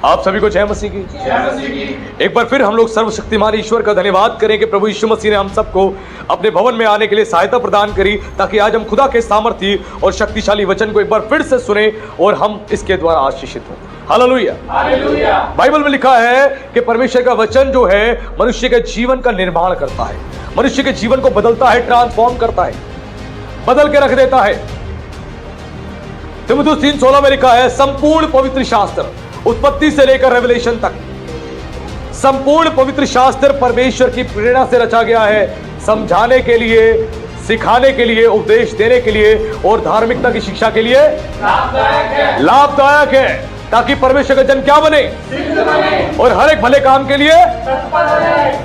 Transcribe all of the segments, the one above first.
आप सभी को जय मसीह की। एक बार फिर हम लोग सर्वशक्तिमान ईश्वर का धन्यवाद करें कि प्रभु यीशु मसीह ने हम सबको अपने भवन में आने के लिए सहायता प्रदान करी, ताकि आज हम खुदा के सामर्थी और शक्तिशाली वचन को एक बार फिर से सुने और हम इसके द्वारा आशीषित हों। हालेलुया। बाइबल में लिखा है कि परमेश्वर का वचन जो है मनुष्य के जीवन का निर्माण करता है, मनुष्य के जीवन को बदलता है, ट्रांसफॉर्म करता है, बदल के रख देता है। तीमुथियुस 3:16 में लिखा है, संपूर्ण पवित्र शास्त्र उत्पत्ति से लेकर रेवलेशन तक संपूर्ण पवित्र शास्त्र परमेश्वर की प्रेरणा से रचा गया है, समझाने के लिए, सिखाने के लिए, उपदेश देने के लिए और धार्मिकता की शिक्षा के लिए लाभदायक है, ताकि परमेश्वर का जन क्या बने और हर एक भले काम के लिए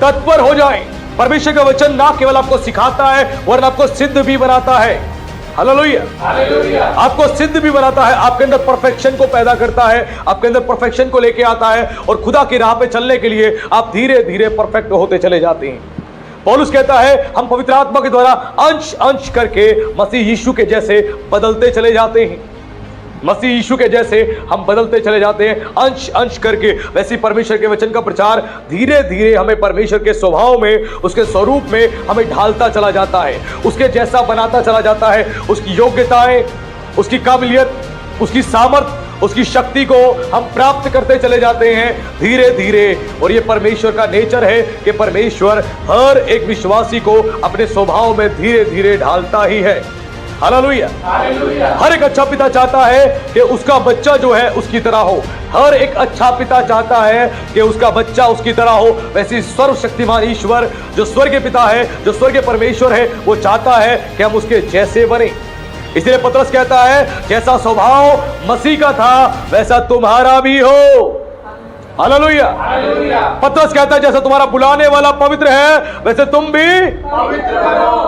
तत्पर हो जाए। परमेश्वर का वचन ना केवल आपको सिखाता है वरन आपको सिद्ध भी बनाता है। हालेलुया। आपको सिद्ध भी बनाता है, आपके अंदर परफेक्शन को पैदा करता है, आपके अंदर परफेक्शन को लेके आता है और खुदा की राह पे चलने के लिए आप धीरे धीरे परफेक्ट होते चले जाते हैं। पौलुस कहता है हम पवित्र आत्मा के द्वारा अंश अंश करके मसीह यीशु के जैसे बदलते चले जाते हैं। मसीह यीशु के जैसे हम बदलते चले जाते हैं अंश अंश करके। वैसे परमेश्वर के वचन का प्रचार धीरे धीरे हमें परमेश्वर के स्वभाव में, उसके स्वरूप में हमें ढालता चला जाता है, उसके जैसा बनाता चला जाता है। उसकी योग्यताएं, उसकी काबिलियत, उसकी सामर्थ, उसकी शक्ति को हम प्राप्त करते चले जाते हैं धीरे धीरे। और ये परमेश्वर का नेचर है कि परमेश्वर हर एक विश्वासी को अपने स्वभाव में धीरे धीरे ढालता ही है। हालेलुया। हर एक अच्छा पिता चाहता है कि उसका बच्चा जो है उसकी तरह हो। हर एक अच्छा पिता चाहता है कि उसका बच्चा उसकी तरह हो। वैसे सर्वशक्तिमान ईश्वर जो स्वर्गीय पिता है, जो स्वर्गीय परमेश्वर है, वो चाहता है कि हम उसके जैसे बने। इसलिए पतरस कहता है, जैसा स्वभाव मसीह का था वैसा तुम्हारा भी हो। हालेलुया। पतरस कहता है, जैसा तुम्हारा बुलाने वाला पवित्र है वैसे तुम भी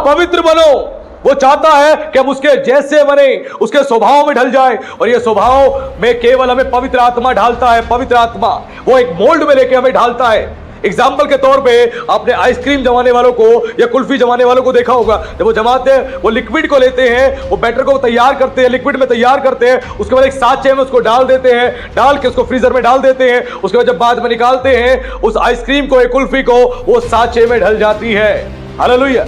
पवित्र बनो। वो चाहता है कि हम उसके जैसे बने, उसके स्वभाव में ढल जाए। और ये स्वभाव में केवल हमें पवित्र आत्मा ढालता है। पवित्र आत्मा वो एक मोल्ड में लेके हमें ढालता है। एग्जाम्पल के तौर पे आपने आइसक्रीम जमाने वालों को या कुल्फी जमाने वालों को देखा होगा। जब वो जमाते हैं, वो लिक्विड को लेते हैं, वो बैटर को तैयार करते हैं, लिक्विड में तैयार करते हैं, उसके बाद एक सांचे में उसको डाल देते हैं, डाल के उसको फ्रीजर में डाल देते हैं। उसके बाद जब बाद में निकालते हैं, उस आइसक्रीम को, एक कुल्फी को, वो सांचे में ढल जाती है। हालेलुया।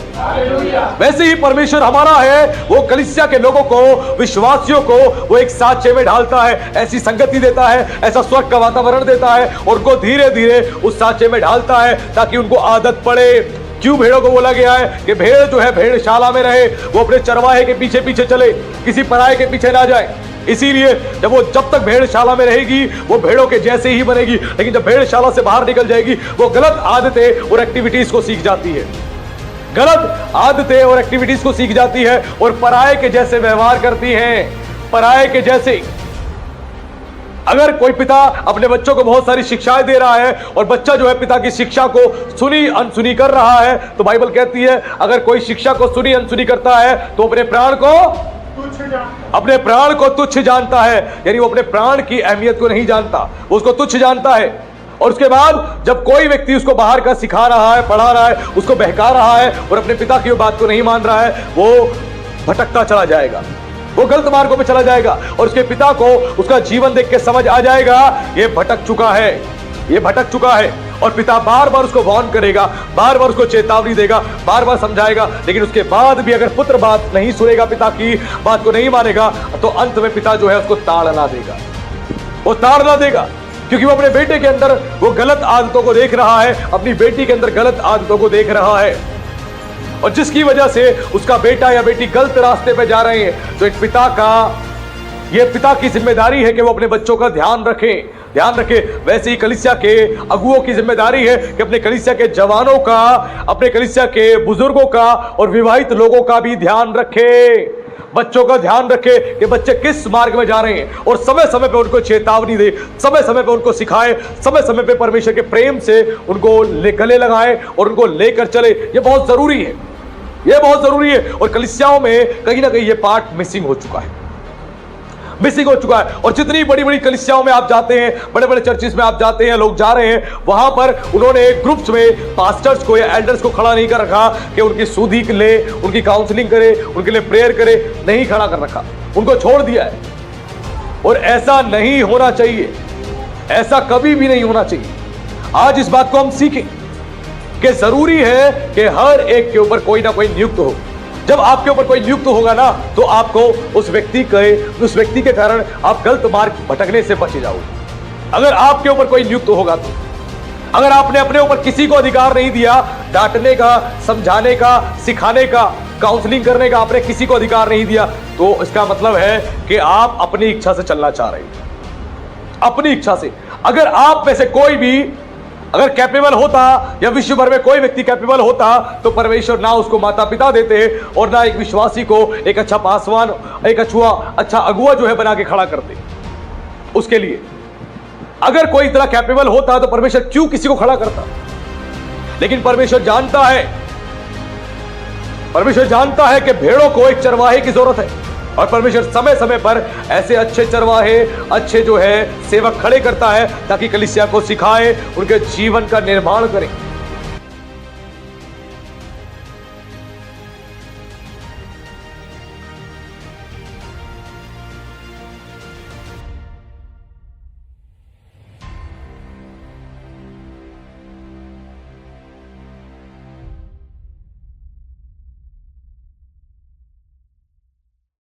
वैसे ही परमेश्वर हमारा है, वो कलीसिया के लोगों को, विश्वासियों को वो एक सांचे में ढालता है, ऐसी संगति देता है, ऐसा स्वर्ग का वातावरण देता है और उनको धीरे धीरे उस सांचे में ढालता है ताकि उनको आदत पड़े। क्यों भेड़ों को बोला गया है कि भेड़ जो है भेड़शाला में रहे, वो अपने चरवाहे के पीछे पीछे चले, किसी पराये के पीछे ना जाए। इसीलिए जब तक भेड़शाला में रहेगी वो भेड़ों के जैसे ही बनेगी, लेकिन जब भेड़शाला से बाहर निकल जाएगी वो गलत आदतें और एक्टिविटीज को सीख जाती है, गलत आदतें और एक्टिविटीज को सीख जाती है और पराये के जैसे व्यवहार करती हैं, पराये के जैसे। अगर कोई पिता अपने बच्चों को बहुत सारी शिक्षाएं दे रहा है और बच्चा जो है पिता की शिक्षा को सुनी अनसुनी कर रहा है, तो बाइबल कहती है अगर कोई शिक्षा को सुनी अनसुनी करता है तो अपने प्राण को तुच्छ जानता है। यानी वो अपने प्राण की अहमियत को नहीं जानता, वो उसको तुच्छ जानता है। और उसके बाद जब कोई व्यक्ति उसको बाहर का सिखा रहा है, पढ़ा रहा है, उसको बहका रहा है और अपने पिता की बात को नहीं मान रहा है, वो भटकता चला जाएगा, वो गलत मार्गों पे चला जाएगा और उसके पिता को उसका जीवन देख के समझ आ जाएगा ये भटक चुका है, ये भटक चुका है। और पिता बार बार उसको वार्न करेगा, बार बार उसको चेतावनी देगा, बार बार समझाएगा, लेकिन उसके बाद भी अगर पुत्र बात नहीं सुनेगा, पिता की बात को नहीं मानेगा, तो अंत में पिता जो है उसको ताड़ना देगा, वो ताड़ना देगा, क्योंकि वो अपने बेटे के अंदर वो गलत आदतों को देख रहा है, अपनी बेटी के अंदर गलत आदतों को देख रहा है और जिसकी वजह से उसका बेटा या बेटी गलत रास्ते पे जा रहे हैं। तो एक पिता की जिम्मेदारी है कि वो अपने बच्चों का ध्यान रखे। वैसे ही कलीसिया के अगुओं की जिम्मेदारी है कि अपने कलीसिया के जवानों का, अपने कलीसिया के बुजुर्गों का और विवाहित लोगों का भी ध्यान रखे, बच्चों का ध्यान रखे कि बच्चे किस मार्ग में जा रहे हैं और समय समय पे उनको चेतावनी दे, समय समय पे उनको सिखाए, समय समय पे परमेश्वर के प्रेम से उनको गले लगाए और उनको लेकर चले। ये बहुत जरूरी है, ये बहुत जरूरी है। और कलीसियाओं में कहीं ना कहीं ये पार्ट मिसिंग हो चुका है। और जितनी बड़ी बड़ी कलीसियाओं में आप जाते हैं, बड़े बड़े चर्चिस में आप जाते हैं, लोग जा रहे हैं, वहां पर उन्होंने ग्रुप्स में पास्टर्स को या एल्डर्स को खड़ा नहीं कर रखा कि उनकी सुधी ले, उनकी काउंसलिंग करे, उनके लिए प्रेयर करे, नहीं खड़ा कर रखा, उनको छोड़ दिया है। और ऐसा नहीं होना चाहिए। ऐसा कभी भी नहीं होना चाहिए। आज इस बात को हम सीखें कि जरूरी है कि हर एक के ऊपर कोई ना कोई नियुक्त हो। जब आपके ऊपर कोई नियुक्त होगा ना, तो आपको उस व्यक्ति के कारण आप गलत मार्ग भटकने से बचे जाओगे। अगर आपके ऊपर कोई नियुक्त होगा तो, अगर आपने अपने ऊपर किसी को अधिकार नहीं दिया डांटने का, समझाने का, सिखाने का, काउंसलिंग करने का, आपने किसी को अधिकार नहीं दिया, तो इसका मतलब है कि आप अपनी इच्छा से चलना चाह रहे हैं, अपनी इच्छा से। अगर आप में से कोई भी अगर कैपेबल होता या विश्व भर में कोई व्यक्ति कैपेबल होता तो परमेश्वर ना उसको माता पिता देते और ना एक विश्वासी को एक अच्छा पासवान, एक अच्छा अगुआ जो है बना के खड़ा करते उसके लिए। अगर कोई इतना कैपेबल होता तो परमेश्वर क्यों किसी को खड़ा करता? लेकिन परमेश्वर जानता है कि भेड़ों को एक चरवाहे की जरूरत है, और परमेश्वर समय समय पर ऐसे अच्छे चरवाहे, अच्छे जो है सेवक खड़े करता है ताकि कलीसिया को सिखाए, उनके जीवन का निर्माण करे।